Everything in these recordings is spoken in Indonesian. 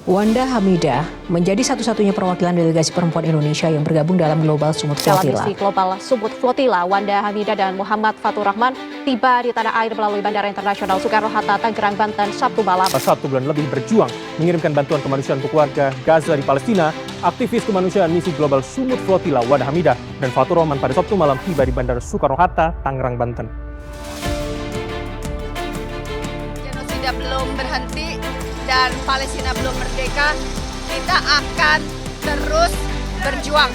Wanda Hamidah menjadi satu-satunya perwakilan delegasi perempuan Indonesia yang bergabung dalam Global Sumut Flotilla. Dalam misi Global Sumut Flotilla, Wanda Hamidah dan Muhammad Fatur Rahman tiba di tanah air melalui Bandara Internasional Soekarno-Hatta, Tangerang, Banten, Sabtu malam. 1 bulan lebih berjuang mengirimkan bantuan kemanusiaan untuk warga Gaza di Palestina, aktivis kemanusiaan misi Global Sumut Flotilla Wanda Hamidah dan Fatur Rahman pada Sabtu malam tiba di Bandara Soekarno-Hatta, Tangerang, Banten. Genosida belum berhenti dan Palestina belum merdeka, kita akan terus berjuang.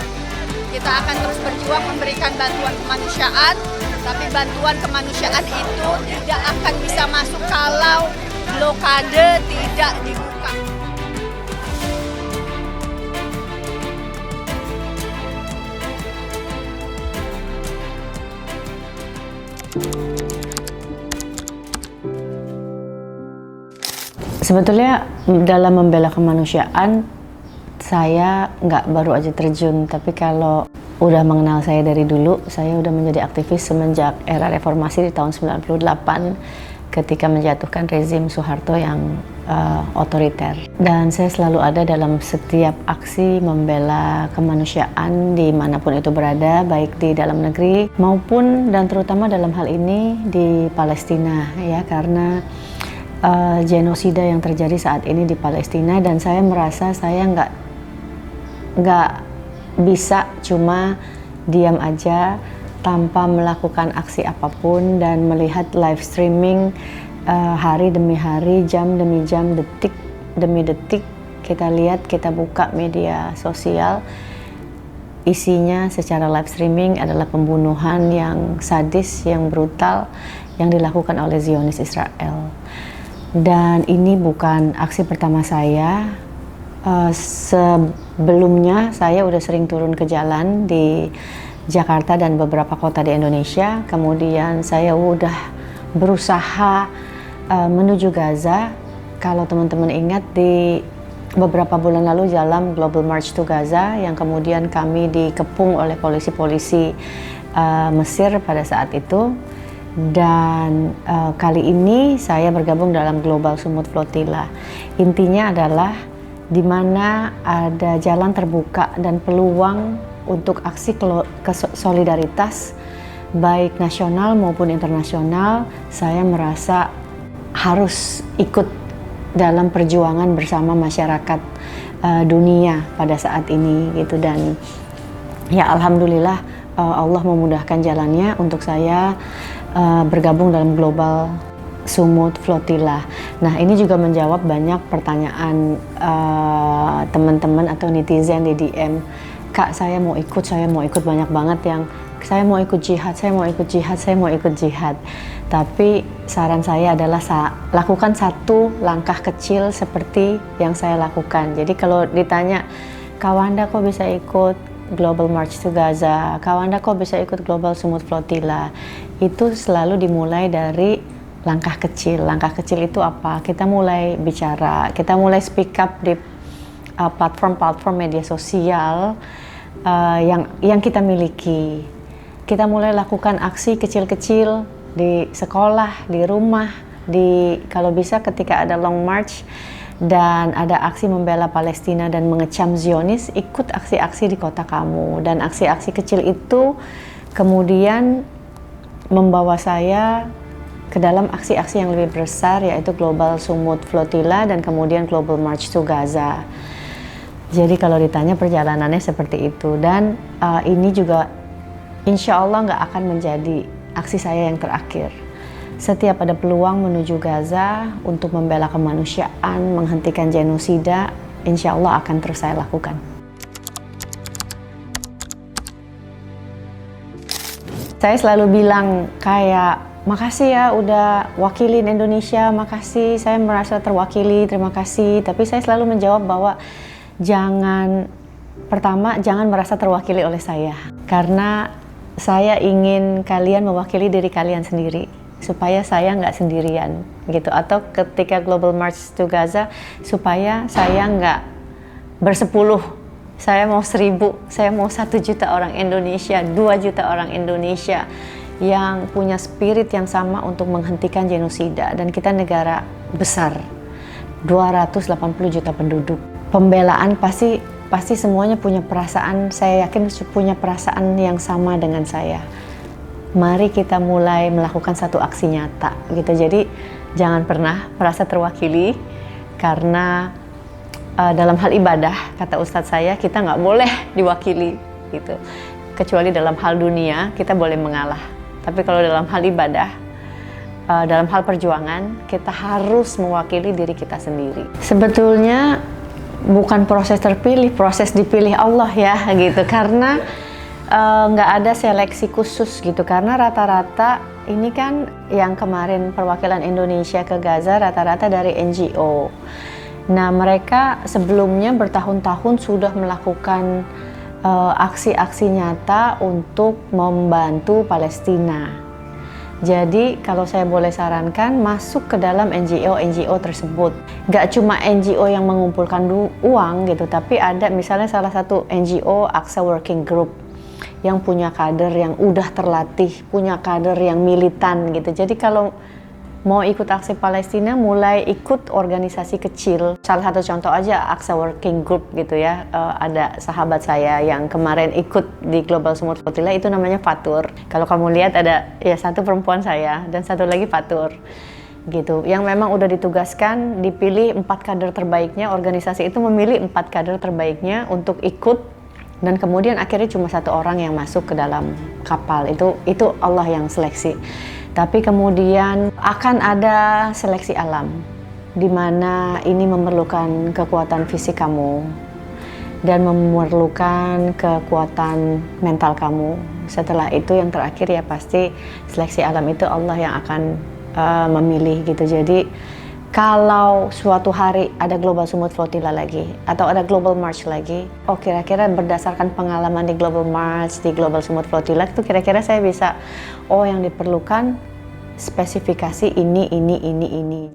Kita akan terus berjuang memberikan bantuan kemanusiaan, tapi bantuan kemanusiaan itu tidak akan bisa masuk kalau blokade tidak dibuka. Sebetulnya dalam membela kemanusiaan, saya nggak baru aja terjun, tapi kalau udah mengenal saya dari dulu, saya udah menjadi aktivis semenjak era reformasi di tahun 98 ketika menjatuhkan rezim Soeharto yang otoriter. Dan saya selalu ada dalam setiap aksi membela kemanusiaan dimanapun itu berada, baik di dalam negeri maupun dan terutama dalam hal ini di Palestina, ya, karena genosida yang terjadi saat ini di Palestina, dan saya merasa saya nggak bisa cuma diam aja tanpa melakukan aksi apapun dan melihat live streaming hari demi hari, jam demi jam, detik demi detik. Kita lihat, kita buka media sosial, isinya secara live streaming adalah pembunuhan yang sadis, yang brutal yang dilakukan oleh Zionis Israel. Dan ini bukan aksi pertama saya. Sebelumnya saya udah sering turun ke jalan di Jakarta dan beberapa kota di Indonesia. Kemudian saya udah berusaha menuju Gaza. Kalau teman-teman ingat, di beberapa bulan lalu dalam Global March to Gaza yang kemudian kami dikepung oleh polisi-polisi Mesir pada saat itu. Dan kali ini saya bergabung dalam Global Sumut Flotilla. Intinya adalah di mana ada jalan terbuka dan peluang untuk aksi solidaritas baik nasional maupun internasional, saya merasa harus ikut dalam perjuangan bersama masyarakat dunia pada saat ini gitu. Dan ya alhamdulillah Allah memudahkan jalannya untuk saya bergabung dalam Global Sumut Flotilla. Nah, ini juga menjawab banyak pertanyaan teman-teman atau netizen di DM. Kak, saya mau ikut banyak banget yang saya mau ikut jihad, saya mau ikut jihad. Tapi saran saya adalah lakukan satu langkah kecil seperti yang saya lakukan. Jadi kalau ditanya, Kak Wanda kok bisa ikut Global March to Gaza, Kak Wanda kok bisa ikut Global Sumut Flotilla, itu selalu dimulai dari langkah kecil. Langkah kecil itu apa? Kita mulai bicara, kita mulai speak up di platform media sosial yang kita miliki. Kita mulai lakukan aksi kecil-kecil di sekolah, di rumah, kalau bisa ketika ada long march dan ada aksi membela Palestina dan mengecam Zionis, ikut aksi-aksi di kota kamu. Dan aksi-aksi kecil itu kemudian membawa saya ke dalam aksi-aksi yang lebih besar, yaitu Global Sumut Flotilla dan kemudian Global March to Gaza. Jadi kalau ditanya perjalanannya seperti itu, dan ini juga insya Allah nggak akan menjadi aksi saya yang terakhir. Setiap ada peluang menuju Gaza untuk membela kemanusiaan, menghentikan genosida, insya Allah akan terus saya lakukan. Saya selalu bilang kayak, makasih ya udah wakilin Indonesia, makasih, saya merasa terwakili, terima kasih. Tapi saya selalu menjawab bahwa jangan merasa terwakili oleh saya. Karena saya ingin kalian mewakili diri kalian sendiri, supaya saya nggak sendirian gitu. Atau ketika Global March to Gaza, supaya saya nggak bersepuluh, saya mau 1000, saya mau 1 juta orang Indonesia, 2 juta orang Indonesia yang punya spirit yang sama untuk menghentikan genosida. Dan kita negara besar, 280 juta penduduk. Pembelaan pasti semuanya punya perasaan, saya yakin punya perasaan yang sama dengan saya. Mari kita mulai melakukan satu aksi nyata gitu. Jadi jangan pernah merasa terwakili, karena dalam hal ibadah, kata Ustadz saya, kita nggak boleh diwakili gitu. Kecuali dalam hal dunia kita boleh mengalah. Tapi kalau dalam hal ibadah, dalam hal perjuangan, kita harus mewakili diri kita sendiri. Sebetulnya bukan proses terpilih, proses dipilih Allah ya gitu. Karena nggak ada seleksi khusus gitu, karena rata-rata ini kan yang kemarin perwakilan Indonesia ke Gaza rata-rata dari NGO. Nah, mereka sebelumnya bertahun-tahun sudah melakukan aksi-aksi nyata untuk membantu Palestina. Jadi kalau saya boleh sarankan, masuk ke dalam NGO tersebut. Gak cuma NGO yang mengumpulkan uang gitu, tapi ada misalnya salah satu NGO Aqsa Working Group yang punya kader yang udah terlatih, punya kader yang militan gitu. Jadi kalau mau ikut aksi Palestina, mulai ikut organisasi kecil. Salah satu contoh aja Aqsa Working Group gitu ya. Ada sahabat saya yang kemarin ikut di Global Sumut Flotilla, itu namanya Fatur. Kalau kamu lihat ada ya satu perempuan saya dan satu lagi Fatur gitu. Yang memang udah ditugaskan, dipilih 4 kader terbaiknya. Organisasi itu memilih 4 kader terbaiknya untuk ikut. Dan kemudian akhirnya cuma 1 orang yang masuk ke dalam kapal. Itu Allah yang seleksi. Tapi kemudian akan ada seleksi alam, di mana ini memerlukan kekuatan fisik kamu dan memerlukan kekuatan mental kamu. Setelah itu yang terakhir ya pasti seleksi alam itu Allah yang akan memilih gitu. Jadi kalau suatu hari ada Global Sumut Flotilla lagi, atau ada Global March lagi, kira-kira berdasarkan pengalaman di Global March, di Global Sumut Flotilla, itu kira-kira saya bisa, yang diperlukan spesifikasi ini.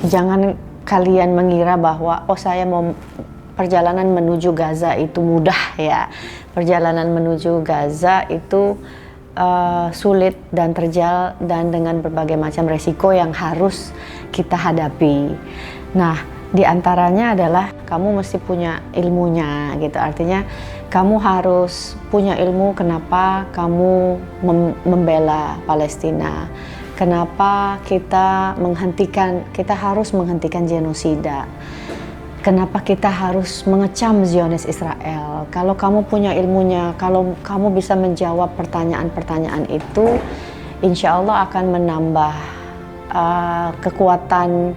Jangan kalian mengira bahwa, saya mau perjalanan menuju Gaza itu mudah ya. Perjalanan menuju Gaza itu sulit dan terjal dan dengan berbagai macam resiko yang harus kita hadapi. Nah, di antaranya adalah kamu mesti punya ilmunya gitu. Artinya kamu harus punya ilmu kenapa kamu membela Palestina. Kenapa kita harus menghentikan genosida. Kenapa kita harus mengecam Zionis Israel? Kalau kamu punya ilmunya, kalau kamu bisa menjawab pertanyaan-pertanyaan itu, insya Allah akan menambah kekuatan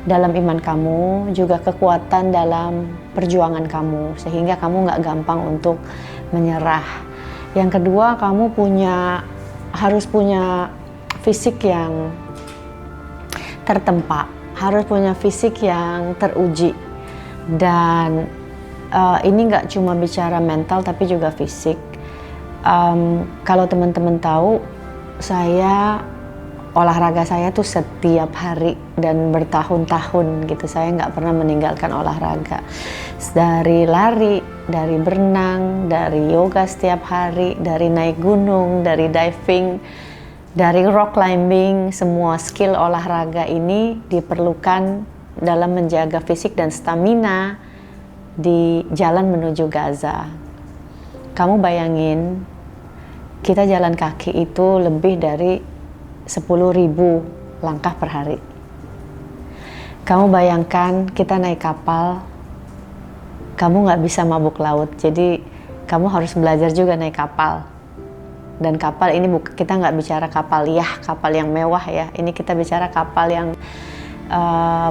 dalam iman kamu, juga kekuatan dalam perjuangan kamu, sehingga kamu nggak gampang untuk menyerah. Yang kedua, kamu harus punya fisik yang tertempa, harus punya fisik yang teruji. Dan ini nggak cuma bicara mental tapi juga fisik. Kalau teman-teman tahu, olahraga saya tuh setiap hari dan bertahun-tahun gitu. Saya nggak pernah meninggalkan olahraga. Dari lari, dari berenang, dari yoga setiap hari, dari naik gunung, dari diving, dari rock climbing. Semua skill olahraga ini diperlukan dalam menjaga fisik dan stamina di jalan menuju Gaza. Kamu bayangin, kita jalan kaki itu lebih dari 10.000 langkah per hari. Kamu bayangkan kita naik kapal, kamu nggak bisa mabuk laut, jadi kamu harus belajar juga naik kapal. Dan kapal ini kita nggak bicara kapal yang mewah ya, ini kita bicara kapal yang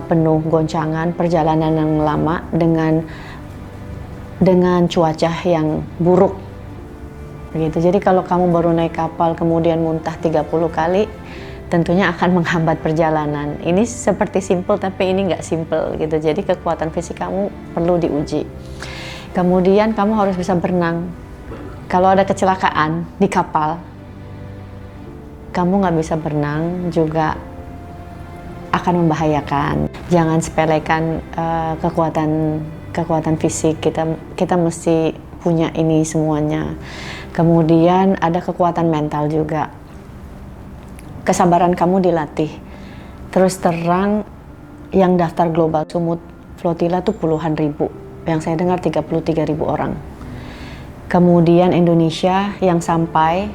penuh goncangan, perjalanan yang lama dengan cuaca yang buruk begitu. Jadi kalau kamu baru naik kapal kemudian muntah 30 kali, tentunya akan menghambat perjalanan. Ini seperti simple tapi ini nggak simple gitu. Jadi kekuatan fisik kamu perlu diuji. Kemudian kamu harus bisa berenang. Kalau ada kecelakaan di kapal, kamu nggak bisa berenang juga akan membahayakan. Jangan sepelekan kekuatan fisik. Kita mesti punya ini semuanya. Kemudian ada kekuatan mental juga. kesabaran kamu dilatih. Terus terang, yang daftar Global Sumut Flotilla tuh puluhan ribu, yang saya dengar 33.000 orang. Kemudian Indonesia yang sampai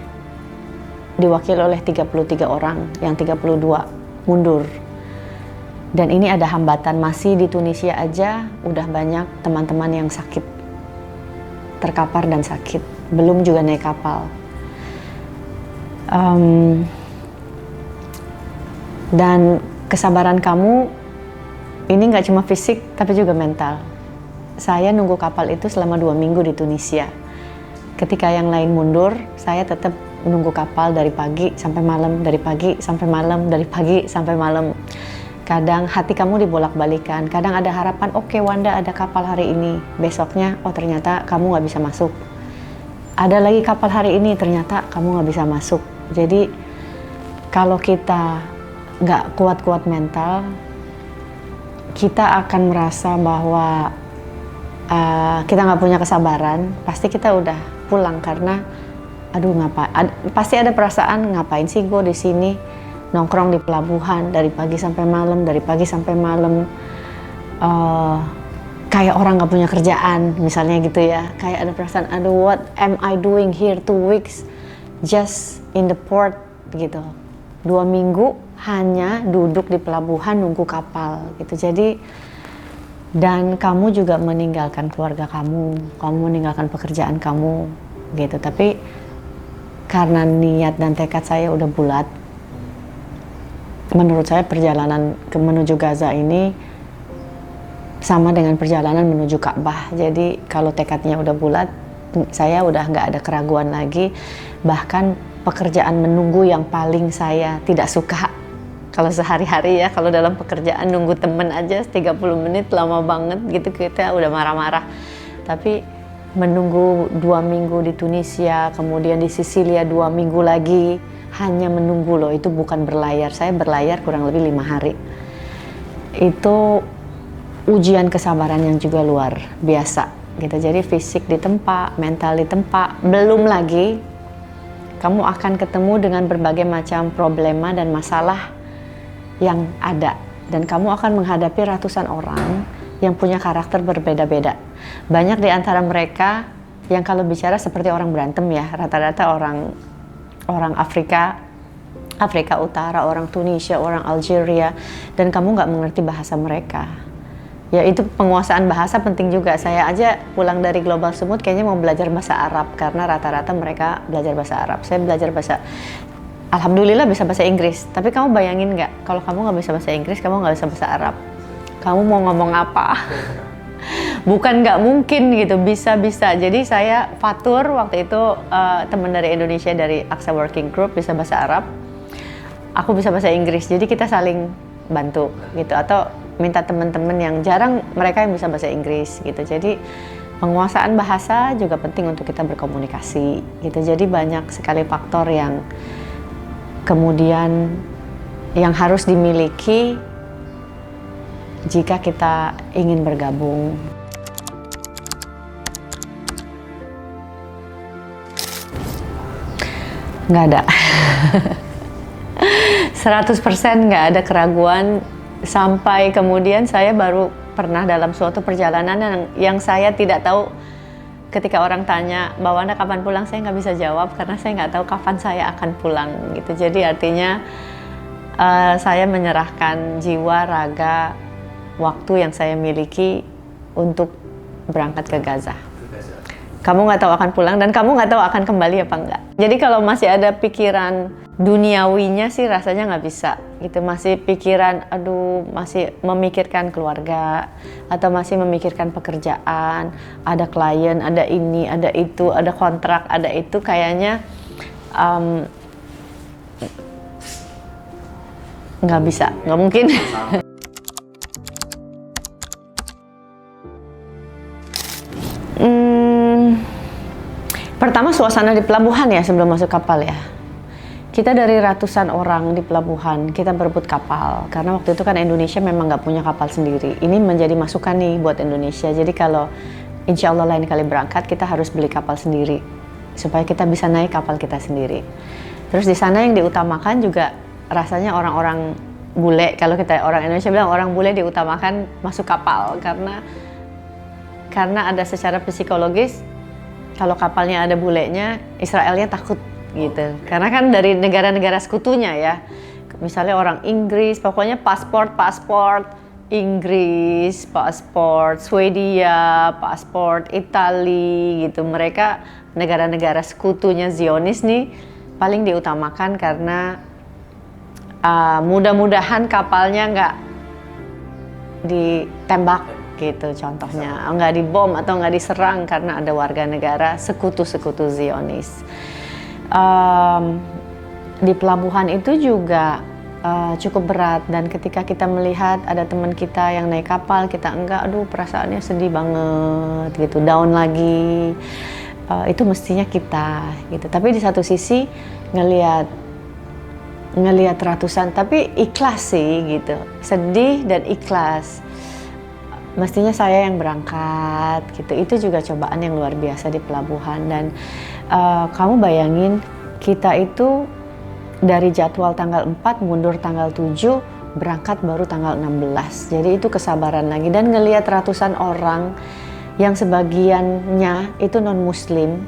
diwakili oleh 33 orang, yang 32 mundur. Dan ini ada hambatan, masih di Tunisia aja udah banyak teman-teman yang sakit, terkapar dan sakit, belum juga naik kapal. Dan kesabaran kamu ini nggak cuma fisik tapi juga mental. Saya nunggu kapal itu selama 2 minggu di Tunisia. Ketika yang lain mundur, saya tetap menunggu kapal dari pagi sampai malam, dari pagi sampai malam, dari pagi sampai malam. Kadang hati kamu dibolak-balikan, kadang ada harapan, oke, Wanda ada kapal hari ini, besoknya oh ternyata kamu nggak bisa masuk. Ada lagi kapal hari ini, ternyata kamu nggak bisa masuk. Jadi kalau kita nggak kuat-kuat mental, kita akan merasa bahwa kita nggak punya kesabaran, pasti kita udah pulang karena aduh pasti ada perasaan ngapain sih gue di sini nongkrong di pelabuhan dari pagi sampai malam, dari pagi sampai malam, kayak orang nggak punya kerjaan misalnya gitu ya, kayak ada perasaan aduh what am I doing here 2 weeks just in the port gitu, 2 minggu hanya duduk di pelabuhan nunggu kapal gitu. Jadi dan kamu juga meninggalkan keluarga kamu meninggalkan pekerjaan kamu gitu. Tapi karena niat dan tekad saya udah bulat, menurut saya perjalanan menuju Gaza ini sama dengan perjalanan menuju Ka'bah. Jadi kalau tekadnya udah bulat, saya udah nggak ada keraguan lagi. Bahkan pekerjaan menunggu yang paling saya tidak suka, kalau sehari-hari ya, kalau dalam pekerjaan nunggu temen aja 30 menit lama banget gitu, kita udah marah-marah. Tapi menunggu 2 minggu di Tunisia, kemudian di Sisilia 2 minggu lagi, hanya menunggu loh, itu bukan berlayar. Saya berlayar kurang lebih 5 hari. Itu ujian kesabaran yang juga luar biasa gitu. Jadi fisik ditempa, mental ditempa, belum lagi kamu akan ketemu dengan berbagai macam problema dan masalah yang ada, dan kamu akan menghadapi ratusan orang yang punya karakter berbeda-beda. Banyak di antara mereka yang kalau bicara seperti orang berantem ya, rata-rata orang Afrika Utara, orang Tunisia, orang Algeria, dan kamu nggak mengerti bahasa mereka. Ya itu penguasaan bahasa penting juga. Saya aja pulang dari Global Sumut kayaknya mau belajar bahasa Arab karena rata-rata mereka belajar bahasa Arab. Saya belajar bahasa, alhamdulillah bisa bahasa Inggris. Tapi kamu bayangin nggak, kalau kamu nggak bisa bahasa Inggris, kamu nggak bisa bahasa Arab, kamu mau ngomong apa? Bukan nggak mungkin gitu, bisa-bisa. Jadi saya Fatur waktu itu teman dari Indonesia dari Aqsa Working Group bisa bahasa Arab, aku bisa bahasa Inggris. Jadi kita saling bantu gitu, atau minta teman-teman yang jarang mereka yang bisa bahasa Inggris gitu. Jadi penguasaan bahasa juga penting untuk kita berkomunikasi gitu. Jadi banyak sekali faktor yang kemudian yang harus dimiliki jika kita ingin bergabung. Nggak ada. 100% nggak ada keraguan, sampai kemudian saya baru pernah dalam suatu perjalanan yang saya tidak tahu, ketika orang tanya, Mbak Wanda kapan pulang, saya nggak bisa jawab karena saya nggak tahu kapan saya akan pulang gitu. Jadi artinya saya menyerahkan jiwa, raga, waktu yang saya miliki untuk berangkat ke Gaza. Kamu nggak tahu akan pulang dan kamu nggak tahu akan kembali apa enggak. Jadi kalau masih ada pikiran duniawinya sih rasanya nggak bisa gitu. Masih pikiran, aduh masih memikirkan keluarga atau masih memikirkan pekerjaan, ada klien, ada ini, ada itu, ada kontrak, ada itu, kayaknya nggak bisa, nggak mungkin. Pertama suasana di pelabuhan ya sebelum masuk kapal ya. Kita dari ratusan orang di pelabuhan, kita berebut kapal. Karena waktu itu kan Indonesia memang nggak punya kapal sendiri. Ini menjadi masukan nih buat Indonesia. Jadi kalau insya Allah lain kali berangkat, kita harus beli kapal sendiri. Supaya kita bisa naik kapal kita sendiri. Terus di sana yang diutamakan juga rasanya orang-orang bule, kalau kita orang Indonesia bilang orang bule diutamakan masuk kapal karena ada secara psikologis kalau kapalnya ada bulenya, Israelnya takut gitu. Karena kan dari negara-negara sekutunya ya. Misalnya orang Inggris, pokoknya paspor Inggris, paspor Swedia, paspor Itali gitu. Mereka negara-negara sekutunya Zionis nih paling diutamakan karena mudah-mudahan kapalnya nggak ditembak gitu, contohnya nggak dibom atau nggak diserang karena ada warga negara sekutu-sekutu Zionis. Di pelabuhan itu juga cukup berat, dan ketika kita melihat ada teman kita yang naik kapal, kita enggak, aduh perasaannya sedih banget gitu, down lagi. Itu mestinya kita gitu. Tapi di satu sisi ngelihat ratusan, tapi ikhlas sih gitu, sedih dan ikhlas. Mestinya saya yang berangkat gitu. Itu juga cobaan yang luar biasa di pelabuhan. Dan kamu bayangin, kita itu dari jadwal tanggal 4 mundur tanggal 7, berangkat baru tanggal 16. Jadi itu kesabaran lagi. Dan ngelihat ratusan orang yang sebagiannya itu non-muslim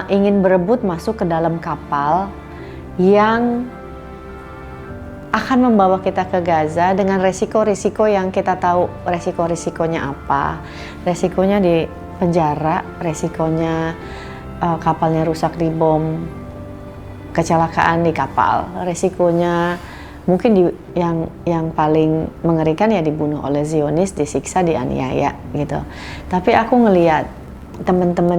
ingin berebut masuk ke dalam kapal yang akan membawa kita ke Gaza dengan resiko-resiko yang kita tahu resiko-resikonya apa. Resikonya di penjara, resikonya kapalnya rusak dibom, kecelakaan di kapal, resikonya mungkin yang paling mengerikan ya dibunuh oleh Zionis, disiksa, dianiaya gitu. Tapi aku ngelihat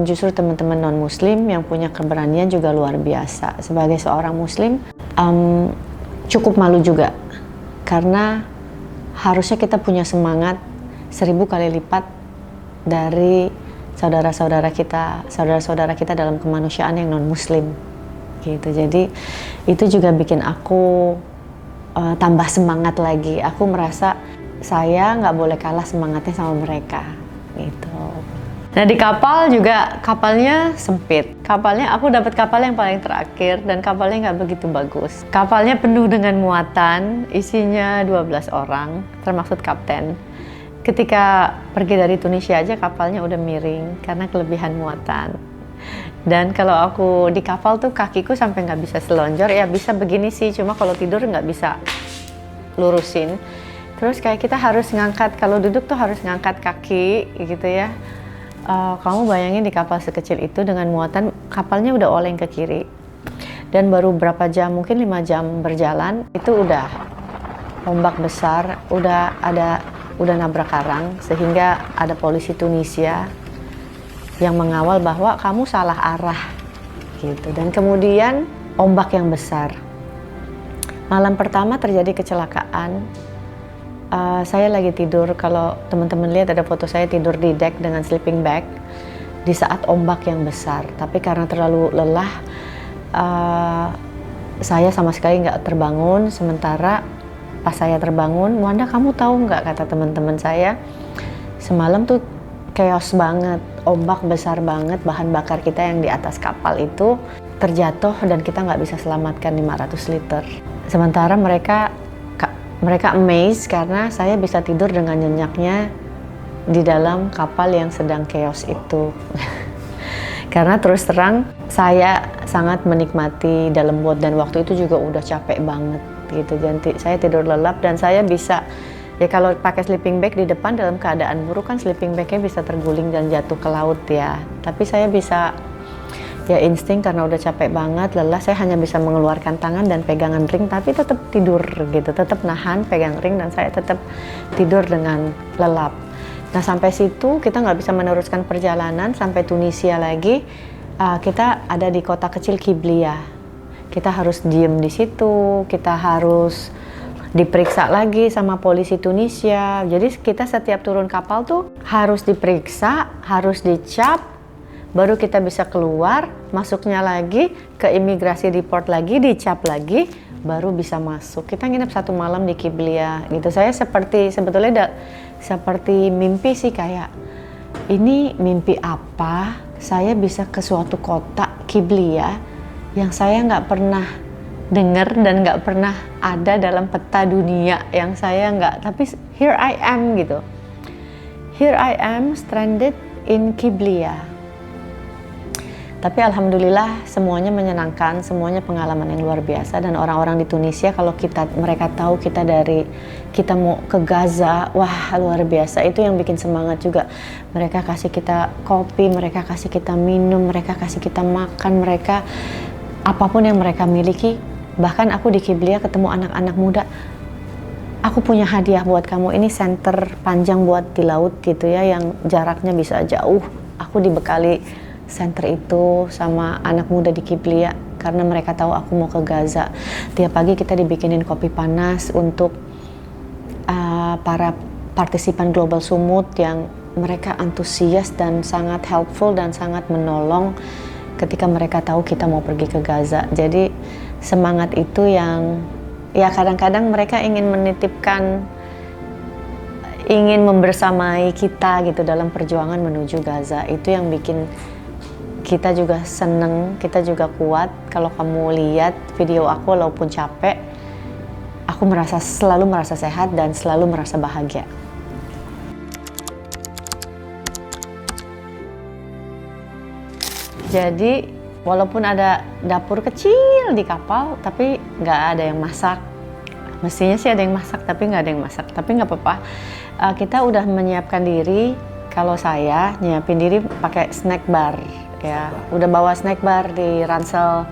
justru teman-teman non-muslim yang punya keberanian juga luar biasa. Sebagai seorang muslim cukup malu juga, karena harusnya kita punya semangat 1000 kali lipat dari saudara-saudara kita dalam kemanusiaan yang non-muslim gitu. Jadi itu juga bikin aku tambah semangat lagi. Aku merasa saya nggak boleh kalah semangatnya sama mereka gitu. Nah di kapal juga, kapalnya sempit. Aku dapat kapal yang paling terakhir dan kapalnya nggak begitu bagus. Kapalnya penuh dengan muatan, isinya 12 orang, termasuk kapten. Ketika pergi dari Tunisia aja kapalnya udah miring karena kelebihan muatan. Dan kalau aku di kapal tuh kakiku sampai nggak bisa selonjor, ya bisa begini sih, cuma kalau tidur nggak bisa lurusin. Terus kayak kita harus ngangkat, kalau duduk tuh harus ngangkat kaki gitu ya. Kamu bayangin di kapal sekecil itu dengan muatan, kapalnya udah oleng ke kiri. Dan baru berapa jam, mungkin 5 jam berjalan, itu udah ombak besar, udah nabrak karang, sehingga ada polisi Tunisia yang mengawal bahwa kamu salah arah gitu. Dan kemudian ombak yang besar. Malam pertama terjadi kecelakaan. Saya lagi tidur, kalau teman-teman lihat ada foto saya tidur di deck dengan sleeping bag di saat ombak yang besar. Tapi karena terlalu lelah, saya sama sekali nggak terbangun. Sementara pas saya terbangun, Wanda kamu tahu nggak, kata teman-teman saya, semalam tuh chaos banget, ombak besar banget, bahan bakar kita yang di atas kapal itu terjatuh dan kita nggak bisa selamatkan 500 liter. Sementara mereka amazed karena saya bisa tidur dengan nyenyaknya di dalam kapal yang sedang chaos itu. Karena terus terang saya sangat menikmati dalam boat, dan waktu itu juga udah capek banget gitu. Jadi saya tidur lelap dan saya bisa, ya kalau pakai sleeping bag di depan dalam keadaan buruk kan sleeping bagnya bisa terguling dan jatuh ke laut ya. Tapi saya bisa ya insting karena udah capek banget, lelah, saya hanya bisa mengeluarkan tangan dan pegangan ring, tapi tetap tidur gitu, tetap nahan pegang ring dan saya tetap tidur dengan lelap. Nah sampai situ kita nggak bisa meneruskan perjalanan sampai Tunisia lagi. Kita ada di kota kecil Qiblia. Kita harus diem di situ, kita harus diperiksa lagi sama polisi Tunisia. Jadi kita setiap turun kapal tuh harus diperiksa, harus dicap, baru kita bisa keluar, masuknya lagi ke imigrasi di port lagi, dicap lagi, baru bisa masuk. Kita nginep 1 malam di Qiblia gitu. Saya sebetulnya seperti mimpi sih, kayak ini mimpi apa? Saya bisa ke suatu kota Qiblia yang saya nggak pernah dengar dan nggak pernah ada dalam peta dunia yang saya nggak, tapi here I am gitu. Here I am stranded in Qiblia. Tapi alhamdulillah semuanya menyenangkan, semuanya pengalaman yang luar biasa, dan orang-orang di Tunisia kalau mereka tahu kita mau ke Gaza, wah luar biasa, itu yang bikin semangat juga. Mereka kasih kita kopi, mereka kasih kita minum, mereka kasih kita makan, mereka apapun yang mereka miliki. Bahkan aku di Qiblia ketemu anak-anak muda, aku punya hadiah buat kamu, ini senter panjang buat di laut gitu ya, yang jaraknya bisa jauh. Aku dibekali center itu sama anak muda di Qiblia karena mereka tahu aku mau ke Gaza. Tiap pagi kita dibikinin kopi panas untuk para partisipan Global Summit yang mereka antusias dan sangat helpful dan sangat menolong ketika mereka tahu kita mau pergi ke Gaza. Jadi semangat itu yang ya kadang-kadang mereka ingin menitipkan, ingin membersamai kita gitu dalam perjuangan menuju Gaza. Itu yang bikin kita juga seneng, kita juga kuat. Kalau kamu lihat video aku walaupun capek, aku selalu merasa sehat dan selalu merasa bahagia. Jadi walaupun ada dapur kecil di kapal, tapi nggak ada yang masak. Mestinya sih ada yang masak, tapi nggak ada yang masak. Tapi nggak apa-apa. Kita udah menyiapkan diri. Kalau saya nyiapin diri pakai snack bar. Ya, udah bawa snack bar di ransel.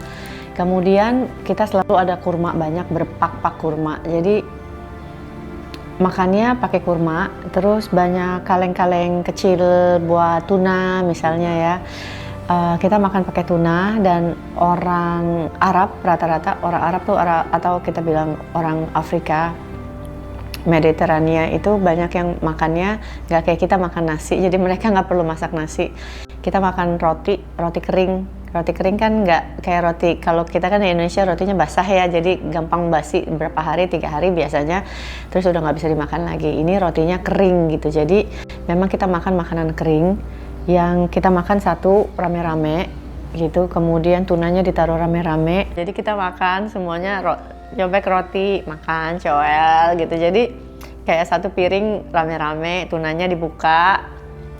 Kemudian kita selalu ada kurma banyak, berpak-pak kurma. Jadi makannya pakai kurma, terus banyak kaleng-kaleng kecil buat tuna misalnya ya. Kita makan pakai tuna, dan orang Arab rata-rata orang Arab tuh atau kita bilang orang Afrika Mediterania itu banyak yang makannya nggak kayak kita makan nasi, jadi mereka nggak perlu masak nasi. Kita makan roti kering kan nggak kayak roti, kalau kita kan di Indonesia rotinya basah ya, jadi gampang basi berapa hari, 3 hari biasanya, terus udah nggak bisa dimakan lagi. Ini rotinya kering gitu, jadi memang kita makan makanan kering yang kita makan satu rame-rame gitu, kemudian tunanya ditaruh rame-rame, jadi kita makan semuanya nyobek roti, makan coel gitu, jadi kayak satu piring rame-rame, tunanya dibuka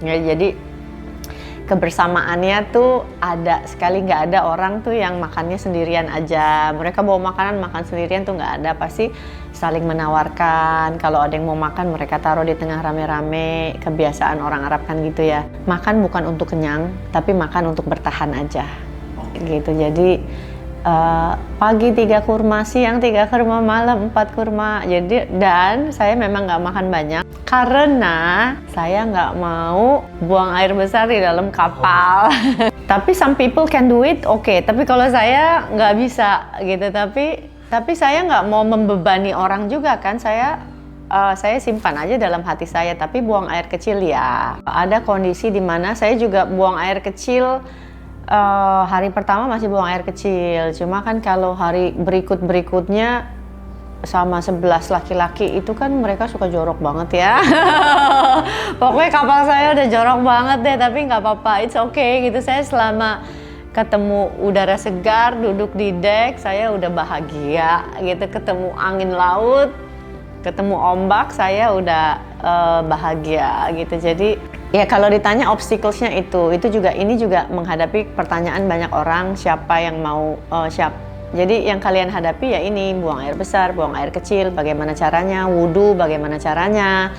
ya. Jadi kebersamaannya tuh ada sekali, nggak ada orang tuh yang makannya sendirian aja, mereka bawa makanan makan sendirian tuh nggak ada, pasti saling menawarkan. Kalau ada yang mau makan mereka taruh di tengah rame-rame, kebiasaan orang Arab kan gitu ya, makan bukan untuk kenyang tapi makan untuk bertahan aja gitu. Jadi pagi 3 kurma, siang 3 kurma, malam 4 kurma. Jadi, dan saya memang nggak makan banyak karena saya nggak mau buang air besar di dalam kapal. Tapi some people can do it, oke. Tapi kalau saya nggak bisa gitu. Tapi saya nggak mau membebani orang juga kan. Saya simpan aja dalam hati saya. Tapi buang air kecil ya. Ada kondisi di mana saya juga buang air kecil. Hari pertama masih buang air kecil, cuma kan kalau hari berikutnya sama 11 laki-laki itu kan mereka suka jorok banget ya. Pokoknya kapal saya udah jorok banget deh, tapi nggak apa-apa, it's okay gitu. Saya selama ketemu udara segar, duduk di dek, saya udah bahagia gitu. Ketemu angin laut, ketemu ombak, saya udah bahagia gitu. Jadi ya kalau ditanya obstacles-nya itu juga, ini juga menghadapi pertanyaan banyak orang, siapa yang mau jadi yang kalian hadapi ya ini, buang air besar, buang air kecil, bagaimana caranya, wudhu bagaimana caranya.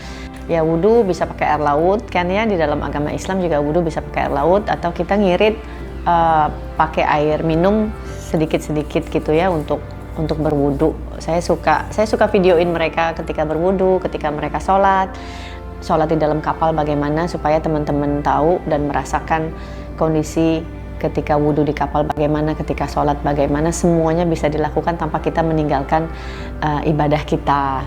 Ya wudhu bisa pakai air laut kan ya, di dalam agama Islam juga wudhu bisa pakai air laut, atau kita ngirit pakai air minum sedikit-sedikit gitu ya untuk berwudhu. Saya suka videoin mereka ketika berwudhu, ketika mereka sholat di dalam kapal bagaimana, supaya teman-teman tahu dan merasakan kondisi ketika wudhu di kapal bagaimana, ketika sholat bagaimana, semuanya bisa dilakukan tanpa kita meninggalkan ibadah kita.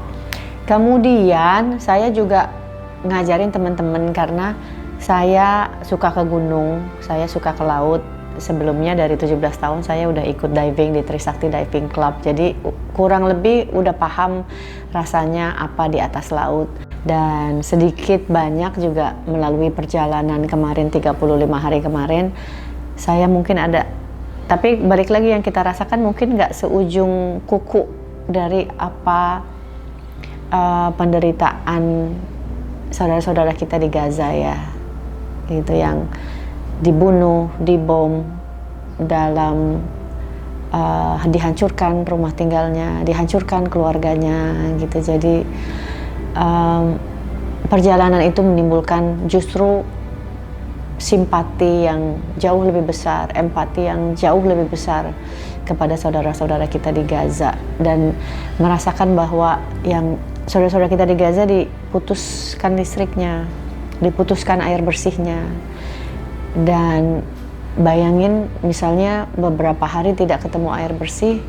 Kemudian saya juga ngajarin teman-teman, karena saya suka ke gunung, saya suka ke laut. Sebelumnya dari 17 tahun saya udah ikut diving di Trisakti Diving Club, jadi kurang lebih udah paham rasanya apa di atas laut. Dan sedikit banyak juga melalui perjalanan kemarin 35 hari kemarin, saya mungkin ada Tapi balik lagi yang kita rasakan mungkin nggak seujung kuku dari apa penderitaan saudara-saudara kita di Gaza ya, gitu, yang dibunuh, dibom, dalam dihancurkan rumah tinggalnya, dihancurkan keluarganya, gitu. Jadi perjalanan itu menimbulkan justru simpati yang jauh lebih besar, empati yang jauh lebih besar kepada saudara-saudara kita di Gaza, dan merasakan bahwa yang saudara-saudara kita di Gaza diputuskan listriknya, diputuskan air bersihnya. Dan bayangin misalnya beberapa hari tidak ketemu air bersih,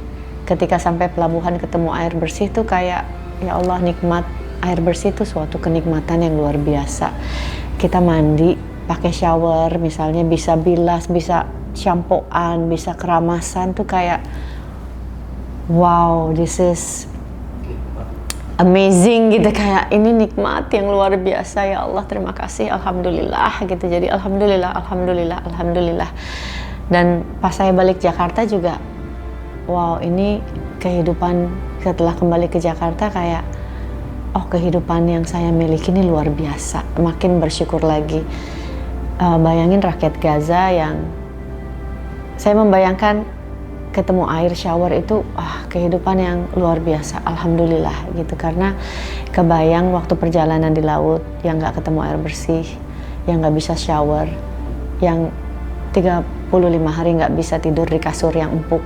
ketika sampai pelabuhan ketemu air bersih tuh kayak, ya Allah, nikmat air bersih itu suatu kenikmatan yang luar biasa. Kita mandi pakai shower misalnya, bisa bilas, bisa shampoan, bisa keramasan, tuh kayak wow, this is amazing gitu, kayak ini nikmat yang luar biasa. Ya Allah, terima kasih, alhamdulillah gitu. Jadi alhamdulillah. Dan pas saya balik Jakarta juga, wow, ini kehidupan setelah kembali ke Jakarta kayak, oh, kehidupan yang saya miliki ini luar biasa, makin bersyukur lagi. Bayangin rakyat Gaza yang saya membayangkan ketemu air shower itu, kehidupan yang luar biasa, alhamdulillah gitu. Karena kebayang waktu perjalanan di laut yang nggak ketemu air bersih, yang nggak bisa shower, yang 35 hari nggak bisa tidur di kasur yang empuk,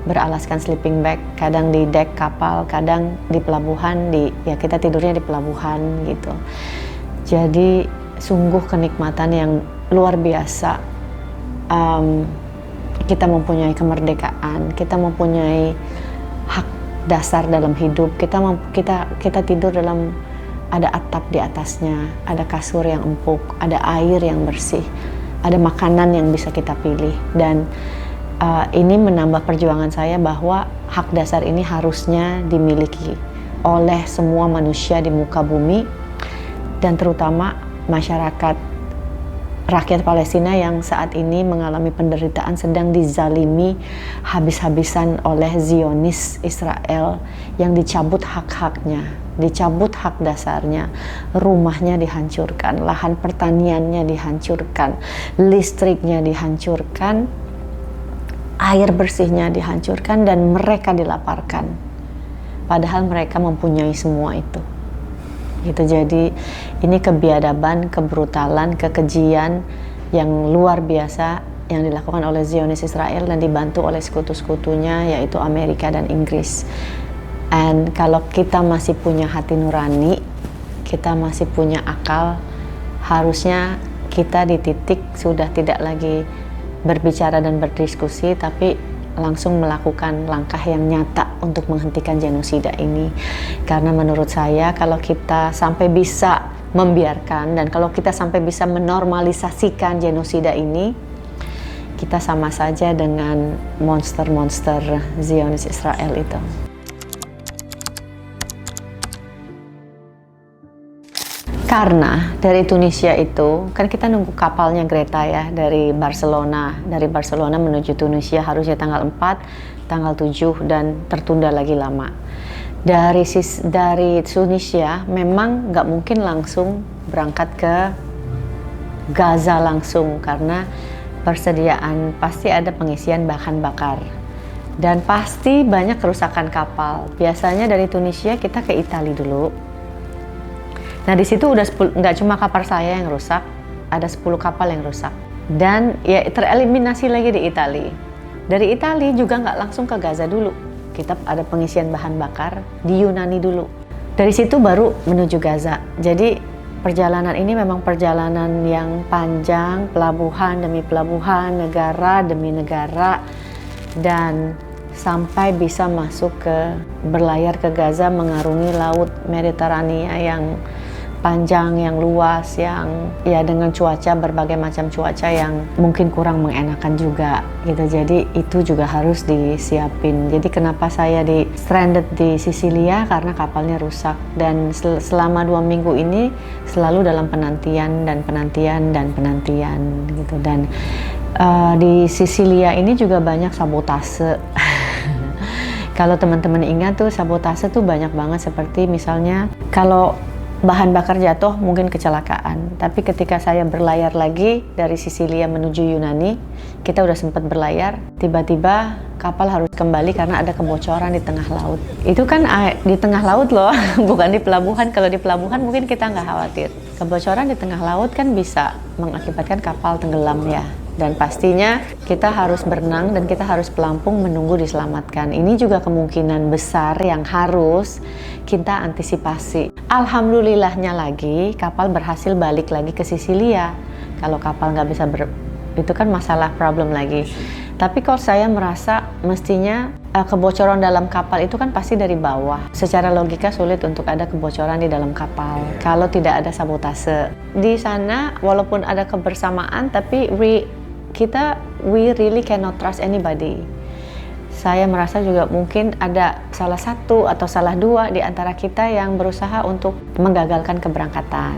beralaskan sleeping bag, kadang di dek kapal, kadang di pelabuhan, ya kita tidurnya di pelabuhan gitu. Jadi sungguh kenikmatan yang luar biasa. Kita mempunyai kemerdekaan, kita mempunyai hak dasar dalam hidup. Kita tidur dalam, ada atap di atasnya, ada kasur yang empuk, ada air yang bersih, ada makanan yang bisa kita pilih. Dan ini menambah perjuangan saya bahwa hak dasar ini harusnya dimiliki oleh semua manusia di muka bumi, dan terutama masyarakat rakyat Palestina yang saat ini mengalami penderitaan, sedang dizalimi habis-habisan oleh Zionis Israel yang dicabut hak-haknya, dicabut hak dasarnya, rumahnya dihancurkan, lahan pertaniannya dihancurkan, listriknya dihancurkan, air bersihnya dihancurkan, dan mereka dilaparkan. Padahal mereka mempunyai semua itu. Gitu. Jadi ini kebiadaban, kebrutalan, kekejian yang luar biasa yang dilakukan oleh Zionis Israel dan dibantu oleh sekutu-sekutunya, yaitu Amerika dan Inggris. And kalau kita masih punya hati nurani, kita masih punya akal, harusnya kita di titik sudah tidak lagi berbicara dan berdiskusi, tapi langsung melakukan langkah yang nyata untuk menghentikan genosida ini. Karena menurut saya kalau kita sampai bisa membiarkan, dan kalau kita sampai bisa menormalisasikan genosida ini, kita sama saja dengan monster-monster Zionis Israel itu. Karena dari Tunisia itu, kan kita nunggu kapalnya Greta ya, dari Barcelona menuju Tunisia harusnya tanggal 4, tanggal 7, dan tertunda lagi lama. Dari Tunisia memang nggak mungkin langsung berangkat ke Gaza langsung, karena persediaan pasti ada pengisian bahan bakar. Dan pasti banyak kerusakan kapal. Biasanya dari Tunisia kita ke Italia dulu. Nah di situ udah nggak cuma kapal saya yang rusak, ada 10 kapal yang rusak. Dan ya tereliminasi lagi di Italia. Dari Italia juga nggak langsung ke Gaza dulu. Kita ada pengisian bahan bakar di Yunani dulu. Dari situ baru menuju Gaza. Jadi perjalanan ini memang perjalanan yang panjang, pelabuhan demi pelabuhan, negara demi negara, dan sampai bisa masuk berlayar ke Gaza, mengarungi laut Mediterania yang panjang, yang luas, yang ya dengan berbagai macam cuaca yang mungkin kurang mengenakan juga gitu. Jadi itu juga harus disiapin. Jadi kenapa saya stranded di Sisilia, karena kapalnya rusak, dan selama 2 minggu ini selalu dalam penantian gitu. Dan Di Sisilia ini juga banyak sabotase. Kalau teman-teman ingat tuh, sabotase tuh banyak banget, seperti misalnya kalau bahan bakar jatuh mungkin kecelakaan. Tapi ketika saya berlayar lagi dari Sisilia menuju Yunani, kita udah sempat berlayar, tiba-tiba kapal harus kembali karena ada kebocoran di tengah laut. Itu kan di tengah laut loh, bukan di pelabuhan. Kalau di pelabuhan mungkin kita nggak khawatir. Kebocoran di tengah laut kan bisa mengakibatkan kapal tenggelam ya. Dan pastinya kita harus berenang dan kita harus pelampung menunggu diselamatkan. Ini juga kemungkinan besar yang harus kita antisipasi. Alhamdulillahnya lagi, kapal berhasil balik lagi ke Sisilia. Kalau kapal nggak bisa itu kan masalah problem lagi. Tapi kalau saya merasa mestinya kebocoran dalam kapal itu kan pasti dari bawah. Secara logika sulit untuk ada kebocoran di dalam kapal kalau tidak ada sabotase. Di sana walaupun ada kebersamaan, tapi we really cannot trust anybody. Saya merasa juga mungkin ada salah satu atau salah dua di antara kita yang berusaha untuk menggagalkan keberangkatan.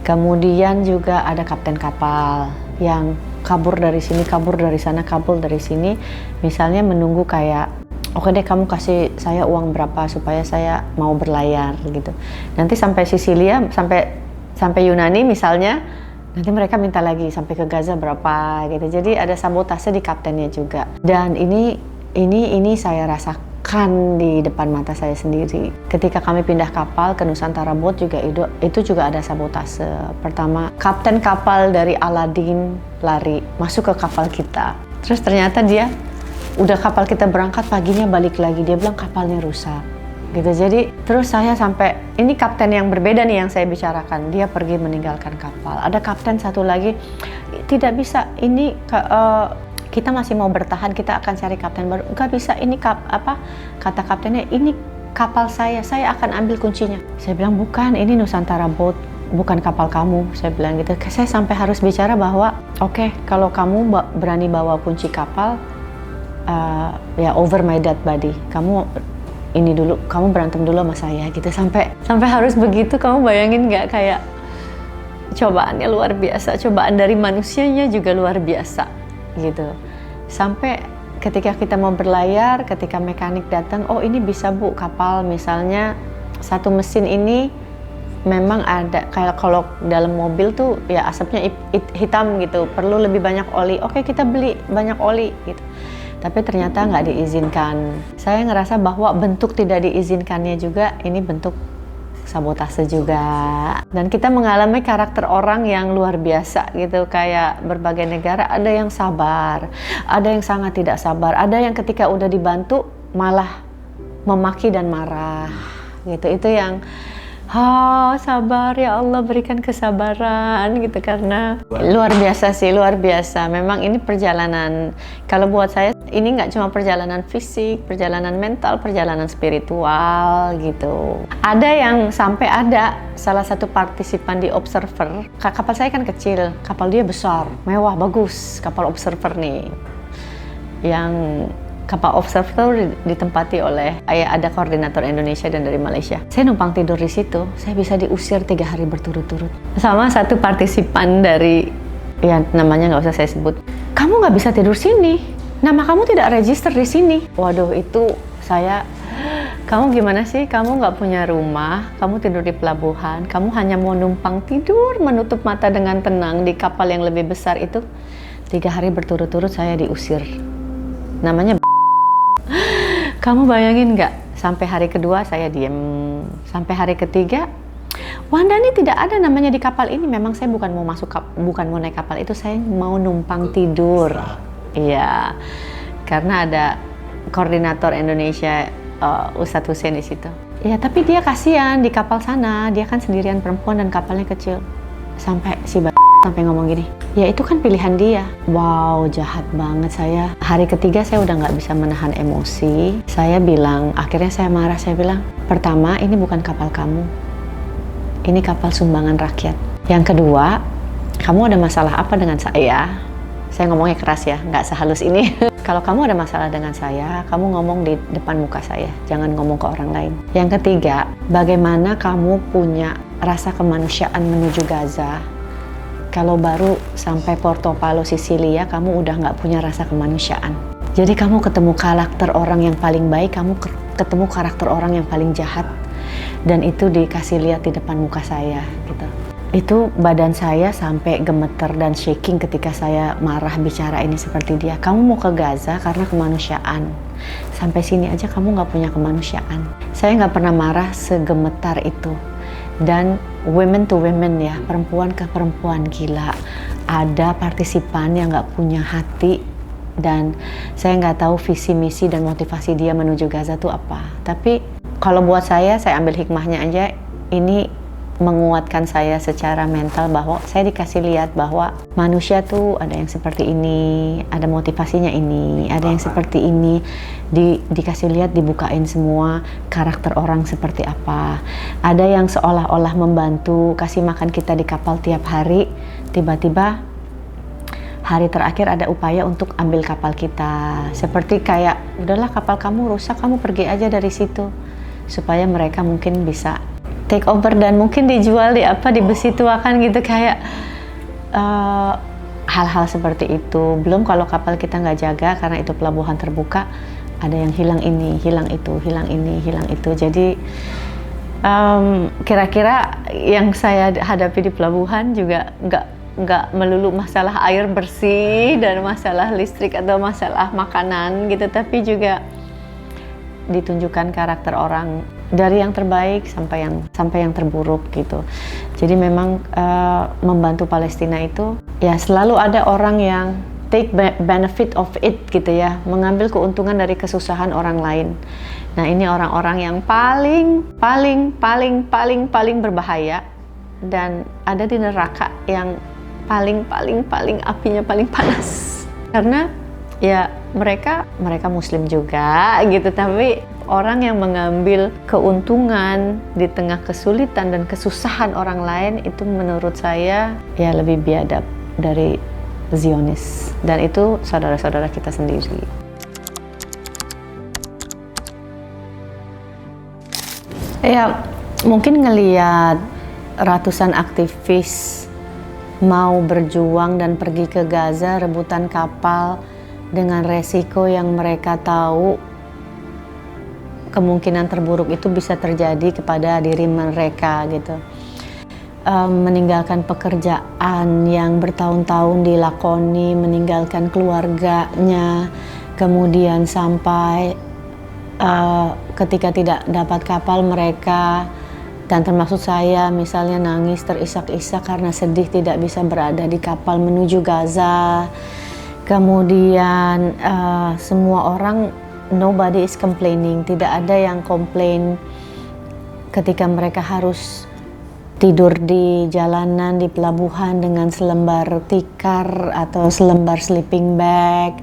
Kemudian juga ada kapten kapal yang kabur dari sini, kabur dari sana, kabur dari sini. Misalnya menunggu kayak, oke deh kamu kasih saya uang berapa supaya saya mau berlayar gitu. Nanti sampai Sisilia, sampai Yunani misalnya, nanti mereka minta lagi sampai ke Gaza berapa gitu. Jadi ada sabotase di kaptennya juga. Dan ini saya rasakan di depan mata saya sendiri. Ketika kami pindah kapal ke Nusantara Boat juga itu juga ada sabotase. Pertama, kapten kapal dari Aladin lari masuk ke kapal kita. Terus ternyata udah kapal kita berangkat, paginya balik lagi. Dia bilang kapalnya rusak. Gitu. Jadi terus saya sampai, ini kapten yang berbeda nih yang saya bicarakan, dia pergi meninggalkan kapal. Ada kapten satu lagi, tidak bisa, ini kita masih mau bertahan, kita akan cari kapten baru. Nggak bisa, ini kata kaptennya, ini kapal saya akan ambil kuncinya. Saya bilang bukan, ini Nusantara Boat, bukan kapal kamu. Saya bilang gitu. Saya sampai harus bicara bahwa oke, kalau kamu berani bawa kunci kapal, ya over my dead body, kamu ini dulu, kamu berantem dulu sama saya gitu. Sampai harus begitu. Kamu bayangin nggak, kayak cobaannya luar biasa, cobaan dari manusianya juga luar biasa gitu. Sampai ketika kita mau berlayar, ketika mekanik datang, oh ini bisa bu, kapal misalnya satu mesin ini memang ada, kayak kalau dalam mobil tuh ya asapnya hitam gitu, perlu lebih banyak oli. Oke, kita beli banyak oli gitu. Tapi ternyata nggak diizinkan. Saya ngerasa bahwa bentuk tidak diizinkannya juga ini bentuk sabotase juga. Dan kita mengalami karakter orang yang luar biasa gitu. Kayak berbagai negara, ada yang sabar, ada yang sangat tidak sabar, ada yang ketika udah dibantu malah memaki dan marah gitu. Itu yang sabar ya Allah, berikan kesabaran gitu. Karena luar biasa sih, luar biasa. Memang ini perjalanan, kalau buat saya ini nggak cuma perjalanan fisik, perjalanan mental, perjalanan spiritual gitu. Ada yang sampai ada salah satu partisipan di Observer, kapal saya kan kecil, kapal dia besar, mewah, bagus, kapal Observer nih. Yang kapal Observer ditempati oleh ada koordinator Indonesia dan dari Malaysia. Saya numpang tidur di situ, saya bisa diusir 3 hari berturut-turut. Sama satu partisipan dari, ya namanya nggak usah saya sebut. Kamu nggak bisa tidur sini, nama kamu tidak register di sini. Waduh, itu saya, kamu gimana sih? Kamu nggak punya rumah, kamu tidur di pelabuhan, kamu hanya mau numpang tidur, menutup mata dengan tenang di kapal yang lebih besar itu. 3 hari berturut-turut saya diusir. Namanya kamu bayangin nggak? Sampai hari kedua saya diem. Sampai hari ketiga, Wanda ini tidak ada namanya di kapal ini. Memang saya bukan mau naik kapal itu, saya mau numpang tidur. Iya, karena ada koordinator Indonesia Ustadz Hussein di situ. Ya, tapi dia kasihan di kapal sana. Dia kan sendirian perempuan dan kapalnya kecil. Sampai si sampai ngomong gini, ya itu kan pilihan dia. Wow, jahat banget saya. Hari ketiga saya udah nggak bisa menahan emosi. Saya bilang, akhirnya saya marah, saya bilang, pertama ini bukan kapal kamu, ini kapal sumbangan rakyat. Yang kedua, kamu ada masalah apa dengan saya? Saya ngomongnya keras ya, nggak sehalus ini. Kalau kamu ada masalah dengan saya, kamu ngomong di depan muka saya, jangan ngomong ke orang lain. Yang ketiga, bagaimana kamu punya rasa kemanusiaan menuju Gaza, kalau baru sampai Portopalo, Sisilia, kamu udah nggak punya rasa kemanusiaan. Jadi kamu ketemu karakter orang yang paling baik, kamu ketemu karakter orang yang paling jahat, dan itu dikasih lihat di depan muka saya gitu. Itu badan saya sampai gemeter dan shaking ketika saya marah bicara ini seperti dia. Kamu mau ke Gaza karena kemanusiaan. Sampai sini aja kamu nggak punya kemanusiaan. Saya nggak pernah marah segemetar itu. Dan women to women ya, perempuan ke perempuan, gila. Ada partisipan yang nggak punya hati, dan saya nggak tahu visi misi dan motivasi dia menuju Gaza itu apa. Tapi kalau buat saya ambil hikmahnya aja, ini menguatkan saya secara mental bahwa saya dikasih lihat bahwa manusia tuh ada yang seperti ini, ada motivasinya ini, ada yang seperti ini, dikasih lihat, dibukain semua karakter orang seperti apa. Ada yang seolah-olah membantu, kasih makan kita di kapal tiap hari, tiba-tiba hari terakhir ada upaya untuk ambil kapal kita. Seperti kayak, udahlah kapal kamu rusak, kamu pergi aja dari situ. Supaya mereka mungkin bisa take over dan mungkin dijual di besi tuakan gitu, kayak hal-hal seperti itu. Belum kalau kapal kita nggak jaga karena itu pelabuhan terbuka, ada yang hilang ini, hilang itu, hilang ini, hilang itu. Jadi kira-kira yang saya hadapi di pelabuhan juga nggak melulu masalah air bersih dan masalah listrik atau masalah makanan gitu, tapi juga ditunjukkan karakter orang dari yang terbaik sampai yang terburuk gitu. Jadi memang membantu Palestina itu ya selalu ada orang yang take benefit of it gitu ya, mengambil keuntungan dari kesusahan orang lain. Nah, ini orang-orang yang paling berbahaya dan ada di neraka yang paling apinya paling panas. Karena ya mereka muslim juga gitu, tapi orang yang mengambil keuntungan di tengah kesulitan dan kesusahan orang lain itu menurut saya ya lebih biadab dari Zionis, dan itu saudara-saudara kita sendiri. Ya mungkin ngelihat ratusan aktivis mau berjuang dan pergi ke Gaza rebutan kapal dengan resiko yang mereka tahu kemungkinan terburuk itu bisa terjadi kepada diri mereka gitu. Meninggalkan pekerjaan yang bertahun-tahun dilakoni, meninggalkan keluarganya, kemudian sampai ketika tidak dapat kapal mereka, dan termasuk saya misalnya nangis terisak-isak karena sedih tidak bisa berada di kapal menuju Gaza. Kemudian semua orang, nobody is complaining, tidak ada yang komplain ketika mereka harus tidur di jalanan, di pelabuhan dengan selembar tikar atau selembar sleeping bag.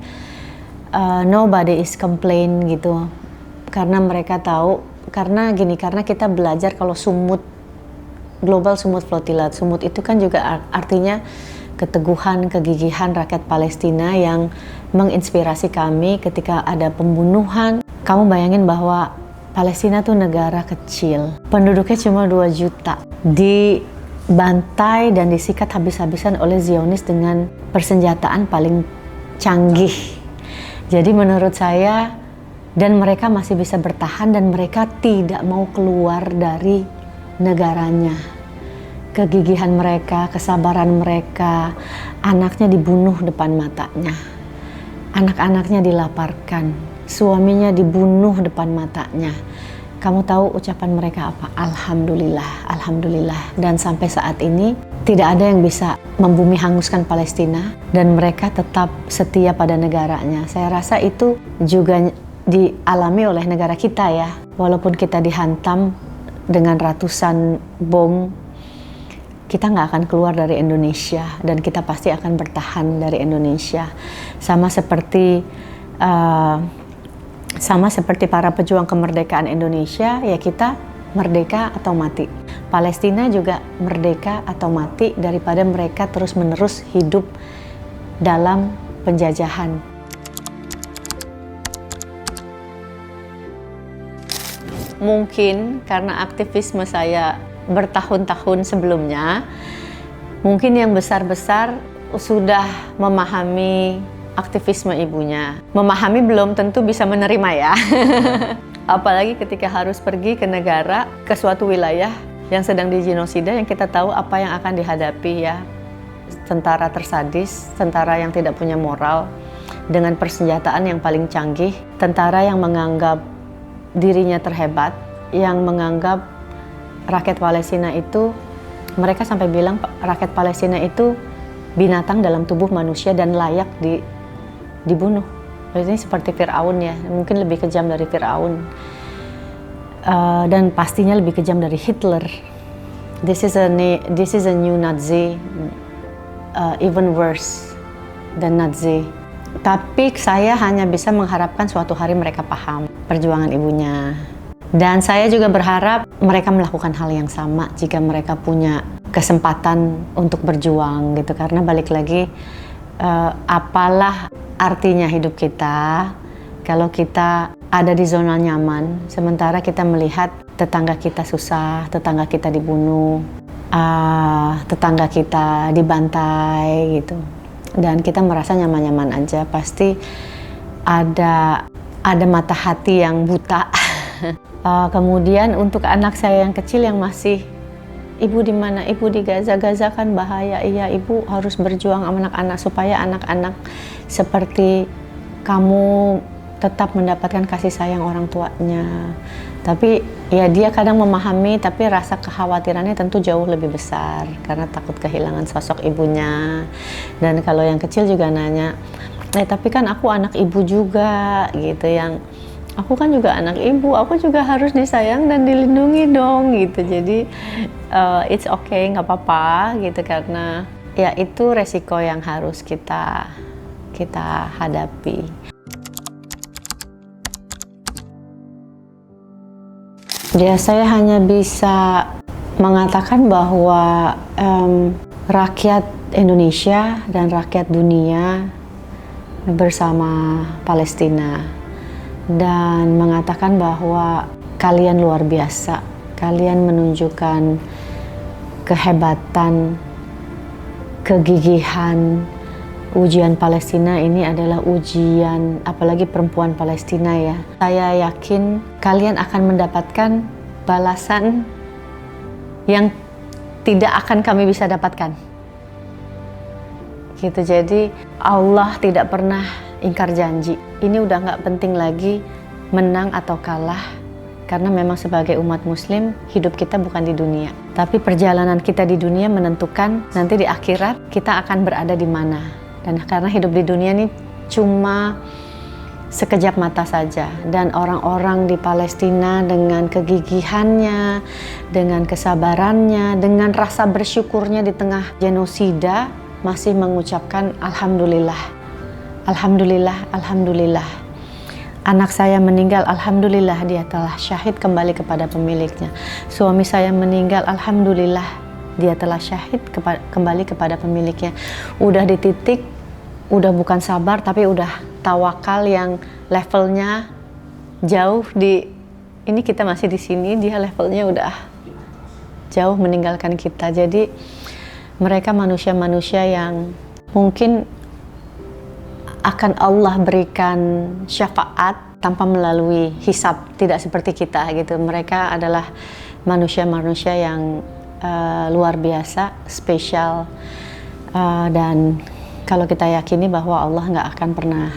Nobody is complain gitu, karena mereka tahu, karena kita belajar kalau sumut, Global Sumut Flotilla, sumut itu kan juga artinya keteguhan, kegigihan rakyat Palestina yang menginspirasi kami ketika ada pembunuhan. Kamu bayangin bahwa Palestina tuh negara kecil, penduduknya cuma 2 juta, dibantai dan disikat habis-habisan oleh Zionis dengan persenjataan paling canggih. Jadi menurut saya, dan mereka masih bisa bertahan dan mereka tidak mau keluar dari negaranya. Kegigihan mereka, kesabaran mereka, anaknya dibunuh depan matanya, anak-anaknya dilaparkan, suaminya dibunuh depan matanya. Kamu tahu ucapan mereka apa? Alhamdulillah, Alhamdulillah. Dan sampai saat ini tidak ada yang bisa membumi hanguskan Palestina dan mereka tetap setia pada negaranya. Saya rasa itu juga dialami oleh negara kita ya. Walaupun kita dihantam dengan ratusan bom, kita nggak akan keluar dari Indonesia dan kita pasti akan bertahan dari Indonesia. Sama seperti para pejuang kemerdekaan Indonesia, ya kita merdeka atau mati. Palestina juga merdeka atau mati daripada mereka terus-menerus hidup dalam penjajahan. Mungkin karena aktivisme saya bertahun-tahun sebelumnya, mungkin yang besar-besar sudah memahami aktivisme ibunya. Memahami belum tentu bisa menerima ya. Apalagi ketika harus pergi ke negara, ke suatu wilayah yang sedang digenosida, yang kita tahu apa yang akan dihadapi ya. Tentara tersadis, tentara yang tidak punya moral, dengan persenjataan yang paling canggih, tentara yang menganggap dirinya terhebat, yang menganggap rakyat Palestina itu, mereka sampai bilang rakyat Palestina itu binatang dalam tubuh manusia dan layak dibunuh. Ini seperti Fir'aun ya, mungkin lebih kejam dari Fir'aun. Dan pastinya lebih kejam dari Hitler. This is a new Nazi, even worse than Nazi. Tapi saya hanya bisa mengharapkan suatu hari mereka paham perjuangan ibunya. Dan saya juga berharap mereka melakukan hal yang sama jika mereka punya kesempatan untuk berjuang gitu. Karena balik lagi, apalah artinya hidup kita kalau kita ada di zona nyaman, sementara kita melihat tetangga kita susah, tetangga kita dibunuh, tetangga kita dibantai gitu, dan kita merasa nyaman-nyaman aja. Pasti ada mata hati yang buta. Kemudian untuk anak saya yang kecil yang masih, ibu di mana? Ibu di Gaza. Gaza kan bahaya. Iya, ibu harus berjuang sama anak-anak supaya anak-anak seperti kamu tetap mendapatkan kasih sayang orang tuanya. Tapi ya dia kadang memahami, tapi rasa kekhawatirannya tentu jauh lebih besar karena takut kehilangan sosok ibunya. Dan kalau yang kecil juga nanya, tapi kan aku anak ibu juga gitu, yang aku kan juga anak ibu, aku juga harus disayang dan dilindungi dong gitu. Jadi it's okay, nggak apa-apa gitu, karena ya itu resiko yang harus kita hadapi. Ya, saya hanya bisa mengatakan bahwa rakyat Indonesia dan rakyat dunia bersama Palestina, dan mengatakan bahwa kalian luar biasa, kalian menunjukkan kehebatan, kegigihan. Ujian Palestina ini adalah ujian, apalagi perempuan Palestina ya. Saya yakin kalian akan mendapatkan balasan yang tidak akan kami bisa dapatkan. Gitu, jadi Allah tidak pernah ingkar janji. Ini udah nggak penting lagi menang atau kalah, karena memang sebagai umat muslim hidup kita bukan di dunia, tapi perjalanan kita di dunia menentukan nanti di akhirat kita akan berada di mana. Dan karena hidup di dunia ini cuma sekejap mata saja, dan orang-orang di Palestina dengan kegigihannya, dengan kesabarannya, dengan rasa bersyukurnya di tengah genosida masih mengucapkan alhamdulillah, alhamdulillah, alhamdulillah. Anak saya meninggal, alhamdulillah dia telah syahid kembali kepada pemiliknya. Suami saya meninggal, alhamdulillah dia telah syahid kembali kepada pemiliknya. Udah di titik, udah bukan sabar tapi udah tawakal yang levelnya jauh di ini, kita masih di sini, dia levelnya udah jauh meninggalkan kita. Jadi mereka manusia-manusia yang mungkin akan Allah berikan syafaat tanpa melalui hisab, tidak seperti kita gitu. Mereka adalah manusia-manusia yang luar biasa, spesial, dan kalau kita yakini bahwa Allah nggak akan pernah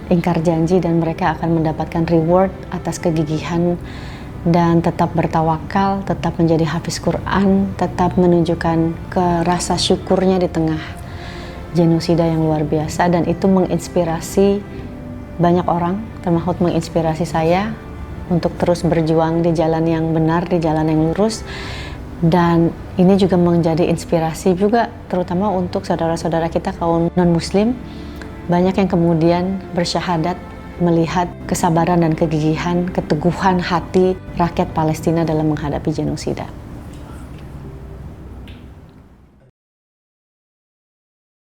ingkar janji, dan mereka akan mendapatkan reward atas kegigihan dan tetap bertawakal, tetap menjadi hafiz Quran, tetap menunjukkan rasa syukurnya di tengah genosida yang luar biasa. Dan itu menginspirasi banyak orang, termasuk menginspirasi saya untuk terus berjuang di jalan yang benar, di jalan yang lurus. Dan ini juga menjadi inspirasi juga terutama untuk saudara-saudara kita kaum non-muslim. Banyak yang kemudian bersyahadat melihat kesabaran dan kegigihan, keteguhan hati rakyat Palestina dalam menghadapi genosida.